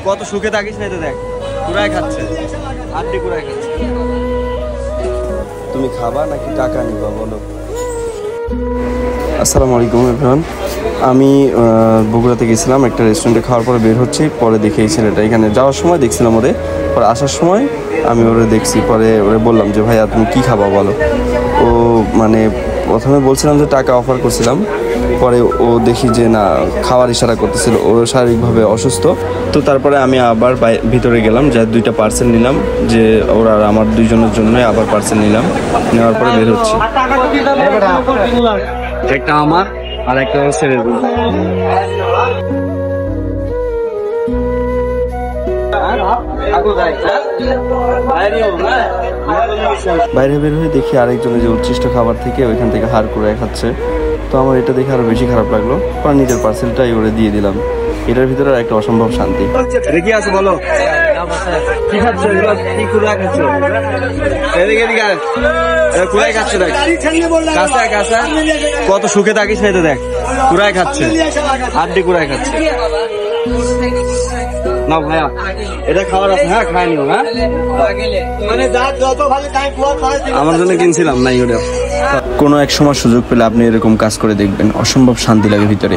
কত সুখে থাকিস না, তো দেখ কুড়ায় খাচ্ছে, আড্ডি কুড়ায় খাচ্ছে। তুমি খাবা নাকি টাকা নিবা বলো? আসসালামু আলাইকুম এভরিওয়ান। আমি বগুড়াতে গেছিলাম একটা রেস্টুরেন্টে, খাওয়ার পরে বের হচ্ছি, পরে দেখি এই ছেলেটা এখানে। যাওয়ার সময় দেখছিলাম ওরে, পরে আসার সময় আমি ওরে দেখছি, পরে ওরে বললাম যে ভাইয়া তুমি কী খাবা বলো। ও মানে প্রথমে বলছিলাম যে টাকা অফার করছিলাম, পরে ও দেখি যে না খাওয়ার ইশারা করতেছিল, ও শারীরিকভাবে অসুস্থ। তো তারপরে আমি আবার ভিতরে গেলাম, যা 2টা পার্সেল নিলাম, যে ওরা আমার 2জনের জন্যই আবার পার্সেল নিলাম। নেওয়ার পরে বের হচ্ছি। একটা আমার আর একটা ছেড়ে দেবো। বাইরে বের হয়ে দেখি আরেকজনের যে উচ্ছিষ্ট খাবার থেকে ওইখান থেকে হাড় কুড়ায় খাচ্ছে। তো আমার এটা দেখে আরো বেশি খারাপ লাগলো, পরে নিজের পার্সেলটাই ওরে দিয়ে দিলাম। এটার ভিতরে একটা অসম্ভব শান্তি। কি আছে বলো, কি খাচ্ছ? কি কুড়ায় খাচ্ছ? কুড়ায় খাচ্ছে, দেখ কাঁচা কাঁচা, কত সুখে থাকিস না, তো দেখ কুড়ায় খাচ্ছে, আড্ডি কুড়ায় খাচ্ছে। না ভাইয়া এটা খাবার আছে, হ্যাঁ খাই নিও। হ্যাঁ আমার জন্য কিনছিলাম নাই ওটা। কোনো এক সময় সুযোগ পেলে আপনি এরকম কাজ করে দেখবেন, অসম্ভব শান্তি লাগে ভিতরে।